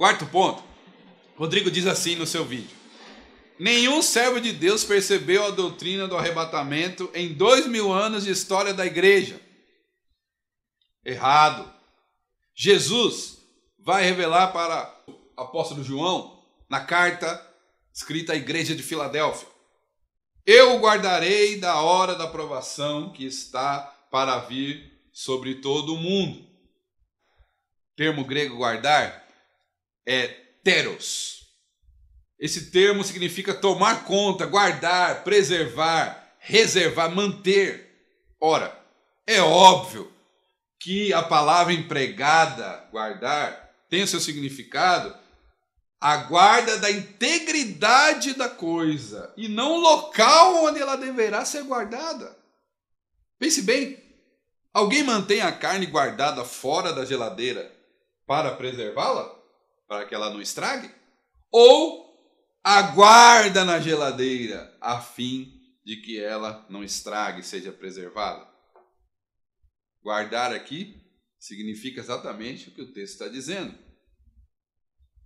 Quarto ponto, Rodrigo diz assim no seu vídeo: nenhum servo de Deus percebeu a doutrina do arrebatamento em 2000 anos de história da igreja. Errado. Jesus vai revelar para o apóstolo João, na carta escrita à igreja de Filadélfia: eu o guardarei da hora da provação que está para vir sobre todo o mundo. O termo grego guardar é teros. Esse termo significa tomar conta, guardar, preservar, reservar, manter. Ora, é óbvio que a palavra empregada, guardar, tem o seu significado, a guarda da integridade da coisa, e não o local onde ela deverá ser guardada. Pense bem, alguém mantém a carne guardada fora da geladeira para preservá-la? Para que ela não estrague? Ou aguarda na geladeira a fim de que ela não estrague e seja preservada? Guardar aqui significa exatamente o que o texto está dizendo.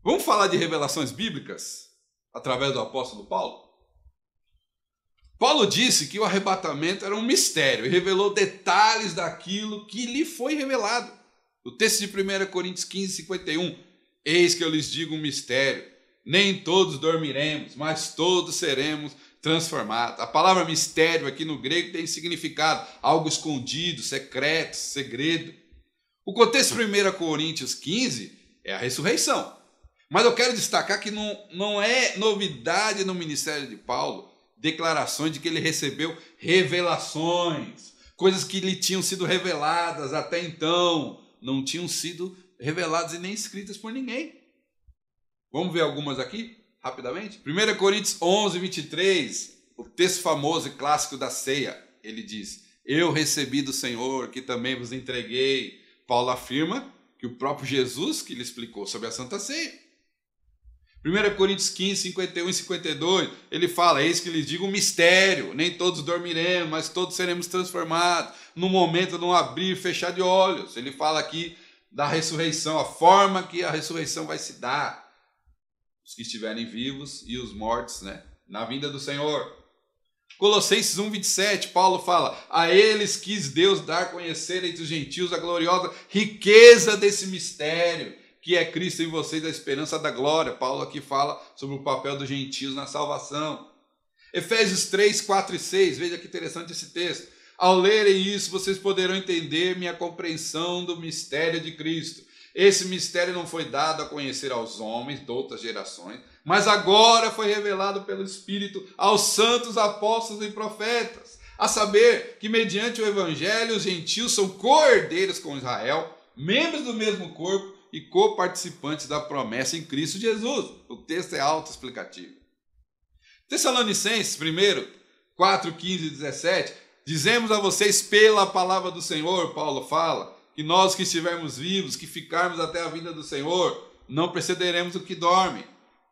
Vamos falar de revelações bíblicas através do apóstolo Paulo? Paulo disse que o arrebatamento era um mistério e revelou detalhes daquilo que lhe foi revelado. O texto de 1 Coríntios 15, 51. Eis que eu lhes digo um mistério. Nem todos dormiremos, mas todos seremos transformados. A palavra mistério aqui no grego tem significado algo escondido, secreto, segredo. O contexto de 1 Coríntios 15 é a ressurreição. Mas eu quero destacar que não é novidade no ministério de Paulo declarações de que ele recebeu revelações, coisas que lhe tinham sido reveladas até então, não tinham sido reveladas e nem escritas por ninguém. Vamos ver algumas aqui, rapidamente? 1 Coríntios 11, 23, o texto famoso e clássico da ceia, ele diz: eu recebi do Senhor, que também vos entreguei. Paulo afirma que o próprio Jesus que lhe explicou sobre a Santa Ceia. 1 Coríntios 15, 51 e 52, ele fala: eis que lhes digo um mistério, nem todos dormiremos, mas todos seremos transformados, no momento de um abrir e fechar de olhos. Ele fala aqui da ressurreição, a forma que a ressurreição vai se dar. Os que estiverem vivos e os mortos, na vinda do Senhor. Colossenses 1, 27, Paulo fala: a eles quis Deus dar a conhecer entre os gentios a gloriosa riqueza desse mistério, que é Cristo em vocês, a esperança da glória. Paulo aqui fala sobre o papel dos gentios na salvação. Efésios 3, 4 e 6, veja que interessante esse texto. Ao lerem isso, vocês poderão entender minha compreensão do mistério de Cristo. Esse mistério não foi dado a conhecer aos homens de outras gerações, mas agora foi revelado pelo Espírito aos santos apóstolos e profetas, a saber que mediante o evangelho os gentios são co-herdeiros com Israel, membros do mesmo corpo e co-participantes da promessa em Cristo Jesus. O texto é autoexplicativo. Tessalonicenses 1, 4, 15 e 17, dizemos a vocês pela palavra do Senhor, Paulo fala, que nós que estivermos vivos, que ficarmos até a vinda do Senhor, não precederemos o que dorme.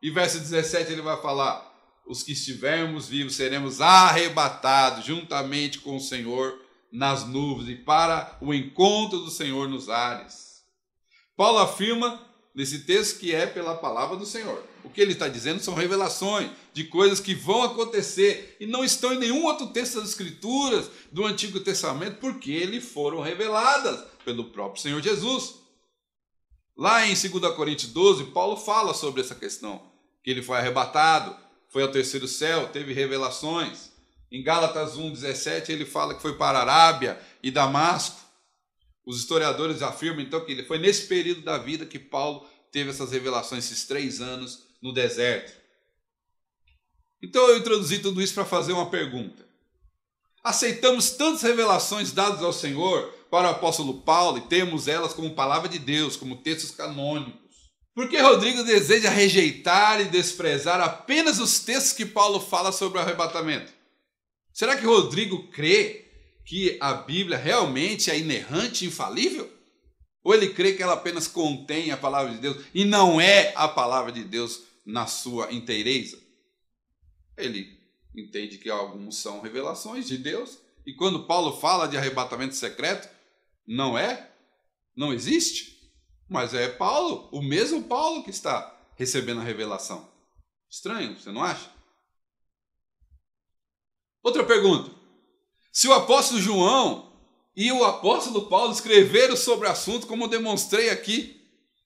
E verso 17 ele vai falar: os que estivermos vivos seremos arrebatados juntamente com o Senhor nas nuvens e para o encontro do Senhor nos ares. Paulo afirma nesse texto que é pela palavra do Senhor. O que ele está dizendo são revelações de coisas que vão acontecer e não estão em nenhum outro texto das Escrituras do Antigo Testamento, porque eles foram reveladas pelo próprio Senhor Jesus. Lá em 2 Coríntios 12, Paulo fala sobre essa questão, que ele foi arrebatado, foi ao terceiro céu, teve revelações. Em Gálatas 1, 17, ele fala que foi para a Arábia e Damasco. Os historiadores afirmam, então, que foi nesse período da vida que Paulo teve essas revelações, esses 3 anos no deserto. Então, eu introduzi tudo isso para fazer uma pergunta. Aceitamos tantas revelações dadas ao Senhor para o apóstolo Paulo e temos elas como palavra de Deus, como textos canônicos. Por que Rodrigo deseja rejeitar e desprezar apenas os textos que Paulo fala sobre o arrebatamento? Será que Rodrigo crê que a Bíblia realmente é inerrante e infalível? Ou ele crê que ela apenas contém a palavra de Deus e não é a palavra de Deus na sua inteireza? Ele entende que alguns são revelações de Deus, e quando Paulo fala de arrebatamento secreto, não existe. Mas é Paulo, o mesmo Paulo que está recebendo a revelação. Estranho, você não acha? Outra pergunta. Se o apóstolo João e o apóstolo Paulo escreveram sobre o assunto, como eu demonstrei aqui,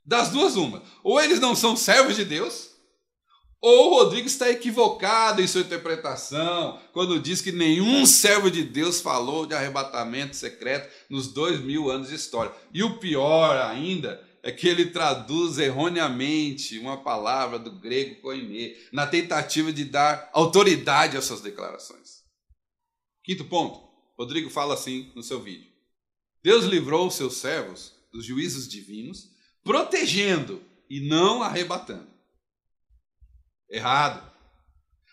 das duas uma. Ou eles não são servos de Deus, ou o Rodrigo está equivocado em sua interpretação, quando diz que nenhum servo de Deus falou de arrebatamento secreto nos 2000 anos de história. E o pior ainda é que ele traduz erroneamente uma palavra do grego koiné, na tentativa de dar autoridade às suas declarações. Quinto ponto, Rodrigo fala assim no seu vídeo. Deus livrou os seus servos dos juízos divinos, protegendo e não arrebatando. Errado.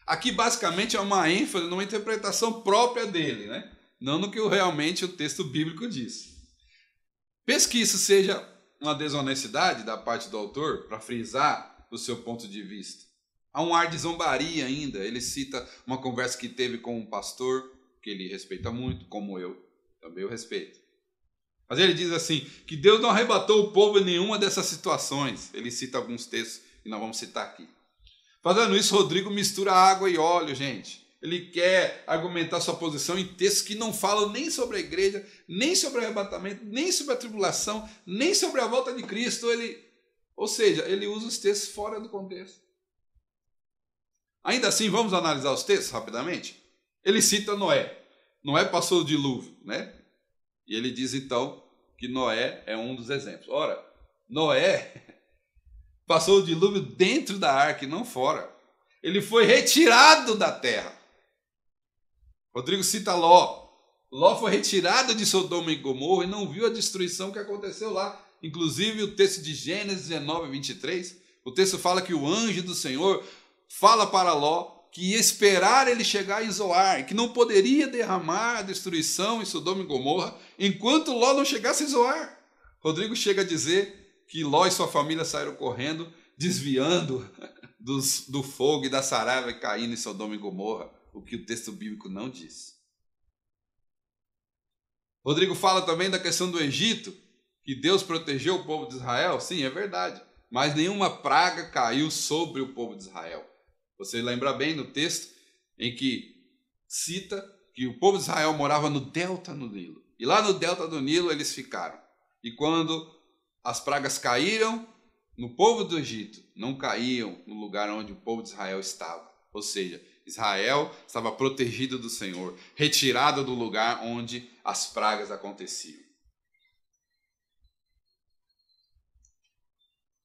Aqui basicamente é uma ênfase numa interpretação própria dele, né? Não no que realmente o texto bíblico diz. Penso que isso seja uma desonestidade da parte do autor para frisar o seu ponto de vista. Há um ar de zombaria ainda. Ele cita uma conversa que teve com um pastor que ele respeita muito, como eu também o respeito. Mas ele diz assim, que Deus não arrebatou o povo em nenhuma dessas situações. Ele cita alguns textos que nós vamos citar aqui. Fazendo isso, Rodrigo mistura água e óleo, gente. Ele quer argumentar sua posição em textos que não falam nem sobre a igreja, nem sobre o arrebatamento, nem sobre a tribulação, nem sobre a volta de Cristo. Ou seja, ele usa os textos fora do contexto. Ainda assim, vamos analisar os textos rapidamente? Ele cita Noé. Noé passou o dilúvio, né? E ele diz então que Noé é um dos exemplos. Ora, Noé passou o dilúvio dentro da arca e não fora. Ele foi retirado da terra. Rodrigo cita Ló. Ló foi retirado de Sodoma e Gomorra e não viu a destruição que aconteceu lá. Inclusive o texto de Gênesis 19, 23, o texto fala que o anjo do Senhor fala para Ló que ia esperar ele chegar em Zoar, que não poderia derramar a destruição em Sodoma e Gomorra enquanto Ló não chegasse em Zoar. Rodrigo chega a dizer que Ló e sua família saíram correndo, desviando do fogo e da saraiva caindo em Sodoma e Gomorra, o que o texto bíblico não diz. Rodrigo fala também da questão do Egito, que Deus protegeu o povo de Israel. Sim, é verdade, mas nenhuma praga caiu sobre o povo de Israel. Você lembra bem no texto em que cita que o povo de Israel morava no delta do Nilo. E lá no delta do Nilo eles ficaram. E quando as pragas caíram no povo do Egito, não caíam no lugar onde o povo de Israel estava. Ou seja, Israel estava protegido do Senhor, retirado do lugar onde as pragas aconteciam.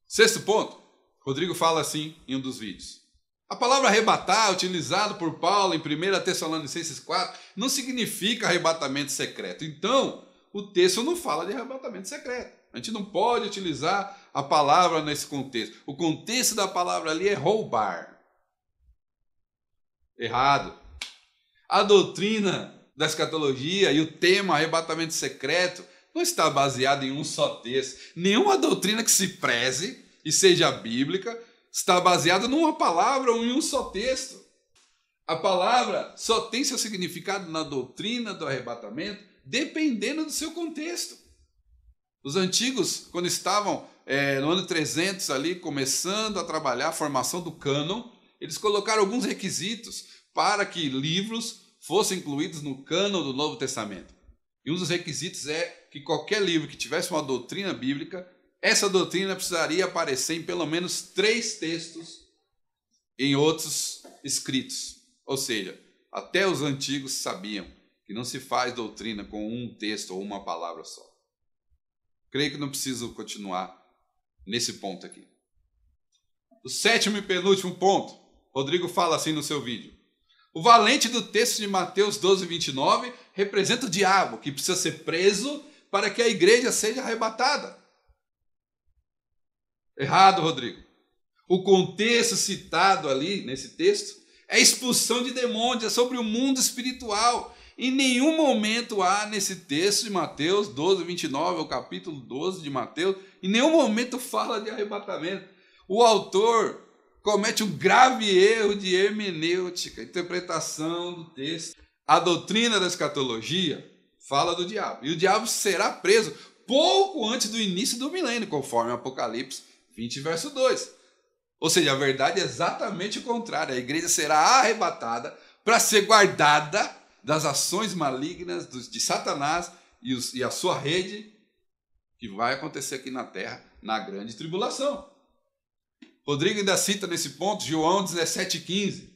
Sexto ponto, Rodrigo fala assim em um dos vídeos. A palavra arrebatar, utilizada por Paulo em 1 Tessalonicenses 4, não significa arrebatamento secreto. Então, o texto não fala de arrebatamento secreto. A gente não pode utilizar a palavra nesse contexto. O contexto da palavra ali é roubar. Errado. A doutrina da escatologia e o tema arrebatamento secreto não está baseado em um só texto. Nenhuma doutrina que se preze e seja bíblica está baseada numa palavra ou em um só texto. A palavra só tem seu significado na doutrina do arrebatamento, dependendo do seu contexto. Os antigos, quando estavam no ano 300 ali, começando a trabalhar a formação do cânon, eles colocaram alguns requisitos para que livros fossem incluídos no cânon do Novo Testamento. E um dos requisitos é que qualquer livro que tivesse uma doutrina bíblica, essa doutrina precisaria aparecer em pelo menos 3 textos em outros escritos. Ou seja, até os antigos sabiam que não se faz doutrina com um texto ou uma palavra só. Creio que não preciso continuar nesse ponto aqui. O sétimo e penúltimo ponto, Rodrigo fala assim no seu vídeo. O valente do texto de Mateus 12, 29 representa o diabo, que precisa ser preso para que a igreja seja arrebatada. Errado, Rodrigo. O contexto citado ali nesse texto é a expulsão de demônios, é sobre o mundo espiritual. Em nenhum momento há nesse texto de Mateus 12, 29, o capítulo 12 de Mateus, em nenhum momento fala de arrebatamento. O autor comete um grave erro de hermenêutica, interpretação do texto. A doutrina da escatologia fala do diabo. E o diabo será preso pouco antes do início do milênio, conforme Apocalipse 20, verso 2. Ou seja, a verdade é exatamente o contrário. A igreja será arrebatada para ser guardada das ações malignas de Satanás e a sua rede, que vai acontecer aqui na terra, na grande tribulação. Rodrigo ainda cita nesse ponto João 17,15.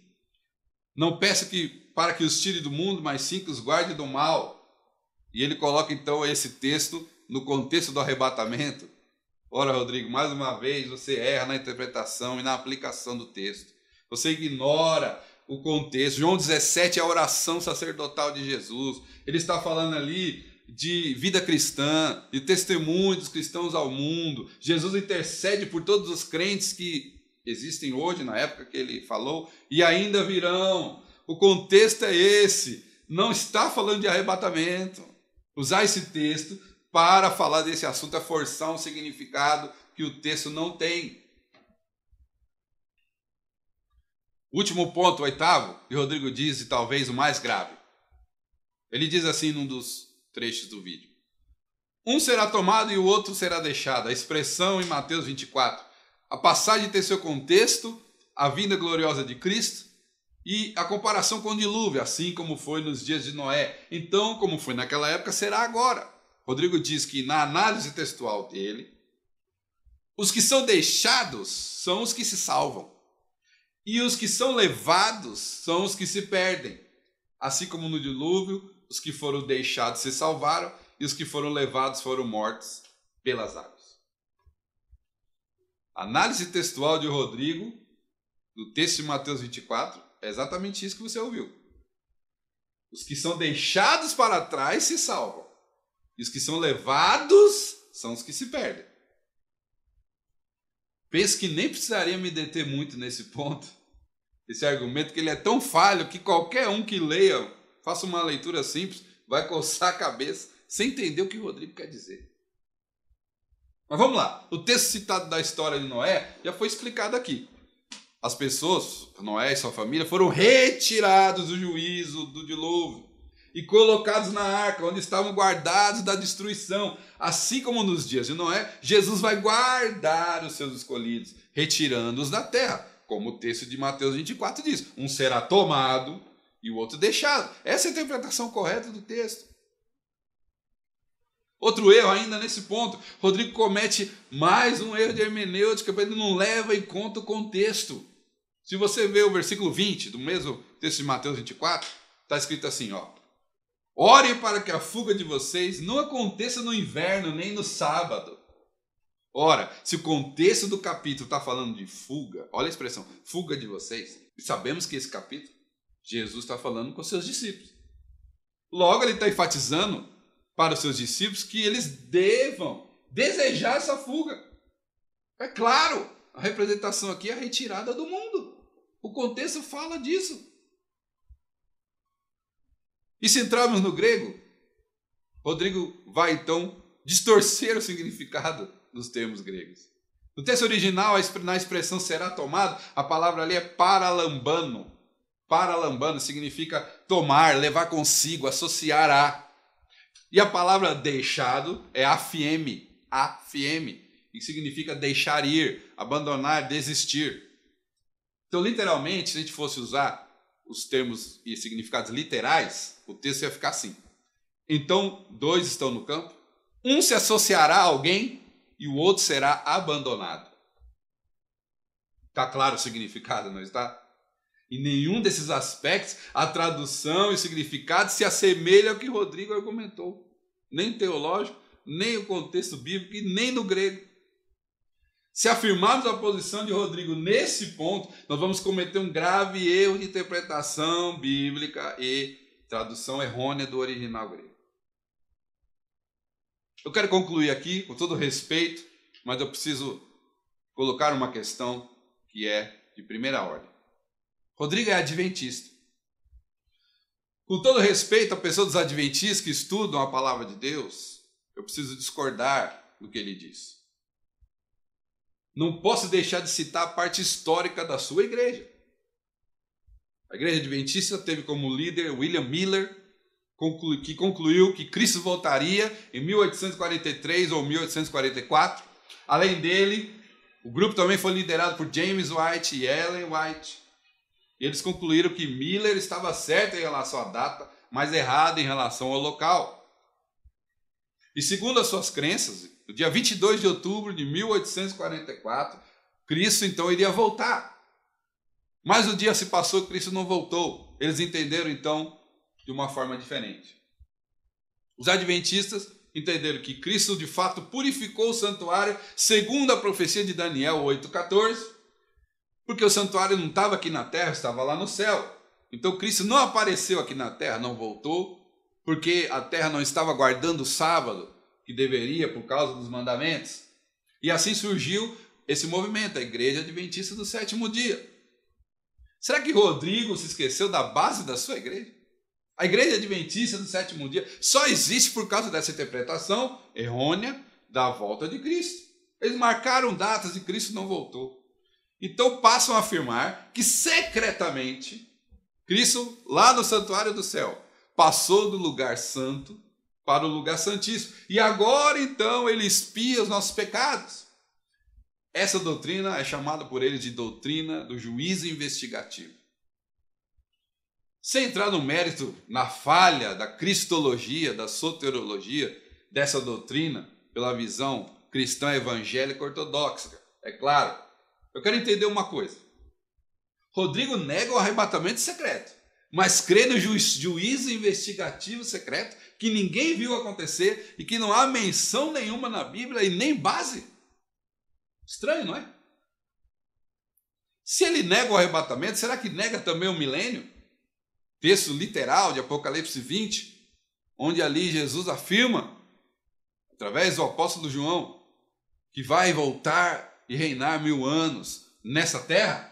Não peça para que os tire do mundo, mas sim que os guarde do mal. E ele coloca então esse texto no contexto do arrebatamento. Ora, Rodrigo, mais uma vez você erra na interpretação e na aplicação do texto. Você ignora o contexto. João 17 é a oração sacerdotal de Jesus. Ele está falando ali de vida cristã, de testemunho dos cristãos ao mundo. Jesus intercede por todos os crentes que existem hoje, na época que ele falou, e ainda virão. O contexto é esse. Não está falando de arrebatamento. Usar esse texto para falar desse assunto é forçar um significado que o texto não tem. Último ponto, oitavo, que Rodrigo diz, e talvez o mais grave. Ele diz assim num dos trechos do vídeo: um será tomado e o outro será deixado. A expressão em Mateus 24. A passagem tem seu contexto, a vinda gloriosa de Cristo e a comparação com o dilúvio, assim como foi nos dias de Noé. Então, como foi naquela época, será agora. Rodrigo diz que na análise textual dele, os que são deixados são os que se salvam. E os que são levados são os que se perdem. Assim como no dilúvio, os que foram deixados se salvaram e os que foram levados foram mortos pelas águas. A análise textual de Rodrigo, do texto de Mateus 24, é exatamente isso que você ouviu. Os que são deixados para trás se salvam. E os que são levados são os que se perdem. Penso que nem precisaria me deter muito nesse ponto, esse argumento, que ele é tão falho que qualquer um que leia, faça uma leitura simples, vai coçar a cabeça sem entender o que o Rodrigo quer dizer. Mas vamos lá. O texto citado da história de Noé já foi explicado aqui. As pessoas, Noé e sua família, foram retirados do juízo do dilúvio e colocados na arca, onde estavam guardados da destruição. Assim como nos dias de Noé, Jesus vai guardar os seus escolhidos, retirando-os da terra, como o texto de Mateus 24 diz. Um será tomado e o outro deixado. Essa é a interpretação correta do texto. Outro erro ainda nesse ponto, Rodrigo comete mais um erro de hermenêutica, porque ele não leva em conta o contexto. Se você vê o versículo 20 do mesmo texto de Mateus 24, está escrito assim, ó: orem para que a fuga de vocês não aconteça no inverno nem no sábado. Ora, se o contexto do capítulo está falando de fuga, olha a expressão, fuga de vocês, e sabemos que esse capítulo, Jesus está falando com seus discípulos. Logo, ele está enfatizando para os seus discípulos que eles devam desejar essa fuga. É claro, a representação aqui é a retirada do mundo. O contexto fala disso. E se entrarmos no grego, Rodrigo vai então distorcer o significado dos termos gregos. No texto original, na expressão será tomado, a palavra ali é paralambano. Paralambano significa tomar, levar consigo, associar a. E a palavra deixado é afieme, que significa deixar ir, abandonar, desistir. Então, literalmente, se a gente fosse usar os termos e significados literais, o texto ia ficar assim. Então, dois estão no campo, um se associará a alguém e o outro será abandonado. Está claro o significado, não está? Em nenhum desses aspectos, a tradução e o significado se assemelha ao que Rodrigo argumentou. Nem teológico, nem o contexto bíblico e nem no grego. Se afirmarmos a posição de Rodrigo nesse ponto, nós vamos cometer um grave erro de interpretação bíblica e tradução errônea do original grego. Eu quero concluir aqui, com todo respeito, mas eu preciso colocar uma questão que é de primeira ordem. Rodrigo é adventista. Com todo respeito à pessoa dos adventistas que estudam a palavra de Deus, eu preciso discordar do que ele diz. Não posso deixar de citar a parte histórica da sua igreja. A igreja adventista teve como líder William Miller, que concluiu que Cristo voltaria em 1843 ou 1844. Além dele, o grupo também foi liderado por James White e Ellen White. E eles concluíram que Miller estava certo em relação à data, mas errado em relação ao local. E segundo as suas crenças, no dia 22 de outubro de 1844, Cristo então iria voltar. Mas o dia se passou e Cristo não voltou. Eles entenderam então de uma forma diferente. Os adventistas entenderam que Cristo de fato purificou o santuário segundo a profecia de Daniel 8,14, porque o santuário não estava aqui na terra, estava lá no céu. Então Cristo não apareceu aqui na terra, não voltou, porque a terra não estava guardando o sábado, que deveria por causa dos mandamentos. E assim surgiu esse movimento, a Igreja Adventista do Sétimo Dia. Será que Rodrigo se esqueceu da base da sua igreja? A Igreja Adventista do Sétimo Dia só existe por causa dessa interpretação errônea da volta de Cristo. Eles marcaram datas e Cristo não voltou. Então passam a afirmar que secretamente Cristo, lá no santuário do céu, passou do lugar santo para o lugar santíssimo. E agora então ele expia os nossos pecados. Essa doutrina é chamada por eles de doutrina do juízo investigativo. Sem entrar no mérito, na falha da cristologia, da soteriologia dessa doutrina, pela visão cristã evangélica ortodoxa, é claro, eu quero entender uma coisa. Rodrigo nega o arrebatamento secreto, mas crê no juízo investigativo secreto, que ninguém viu acontecer e que não há menção nenhuma na Bíblia e nem base. Estranho, não é? Se ele nega o arrebatamento, será que nega também o milênio? Texto literal de Apocalipse 20, onde ali Jesus afirma, através do apóstolo João, que vai voltar e reinar 1000 anos nessa terra.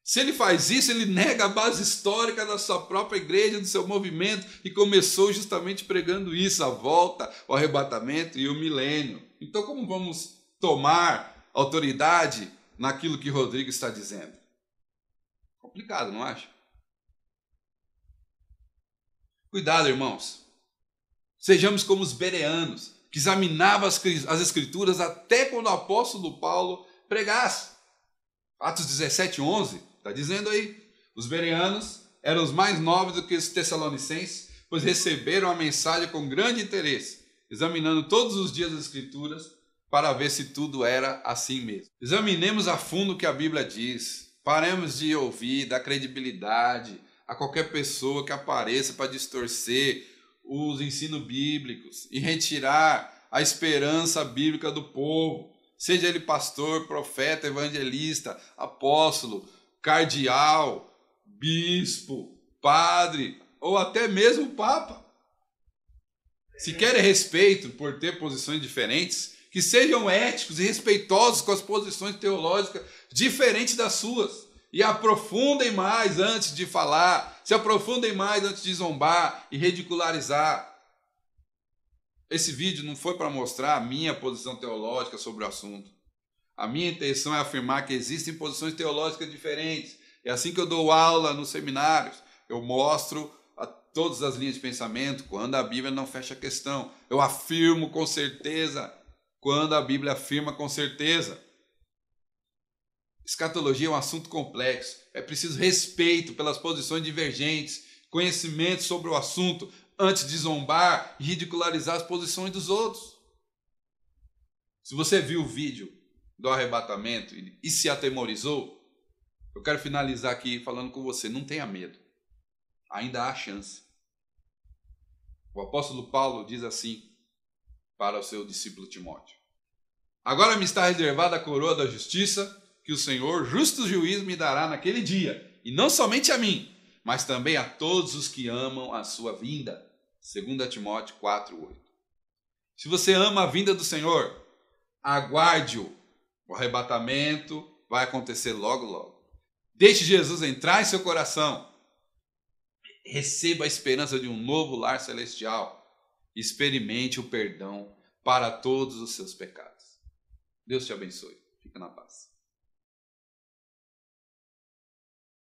Se ele faz isso, ele nega a base histórica da sua própria igreja, do seu movimento, e começou justamente pregando isso, a volta, o arrebatamento e o milênio. Então, como vamos tomar autoridade naquilo que Rodrigo está dizendo? Complicado, não acha? Cuidado, irmãos. Sejamos como os bereanos, que examinavam as escrituras até quando o apóstolo Paulo pregasse. Atos 17:11, está dizendo aí, os bereanos eram os mais nobres do que os tessalonicenses, pois receberam a mensagem com grande interesse, examinando todos os dias as escrituras, para ver se tudo era assim mesmo. Examinemos a fundo o que a Bíblia diz. Paremos de ouvir, dar credibilidade a qualquer pessoa que apareça para distorcer os ensinos bíblicos e retirar a esperança bíblica do povo. Seja ele pastor, profeta, evangelista, apóstolo, cardeal, bispo, padre ou até mesmo papa. Se querem respeito por ter posições diferentes, que sejam éticos e respeitosos com as posições teológicas diferentes das suas. E aprofundem mais antes de falar, se aprofundem mais antes de zombar e ridicularizar. Esse vídeo não foi para mostrar a minha posição teológica sobre o assunto. A minha intenção é afirmar que existem posições teológicas diferentes. É assim que eu dou aula nos seminários. Eu mostro todas as linhas de pensamento quando a Bíblia não fecha a questão. Eu afirmo com certeza quando a Bíblia afirma com certeza. Escatologia é um assunto complexo. É preciso respeito pelas posições divergentes, conhecimento sobre o assunto, antes de zombar e ridicularizar as posições dos outros. Se você viu o vídeo do arrebatamento e se atemorizou, eu quero finalizar aqui falando com você, não tenha medo. Ainda há chance. O apóstolo Paulo diz assim para o seu discípulo Timóteo: agora me está reservada a coroa da justiça, que o Senhor, justo juiz, me dará naquele dia, e não somente a mim, mas também a todos os que amam a sua vinda. 2 Timóteo 4:8. Se você ama a vinda do Senhor, aguarde-o. O arrebatamento vai acontecer logo, logo. Deixe Jesus entrar em seu coração. Receba a esperança de um novo lar celestial. Experimente o perdão para todos os seus pecados. Deus te abençoe. Fica na paz.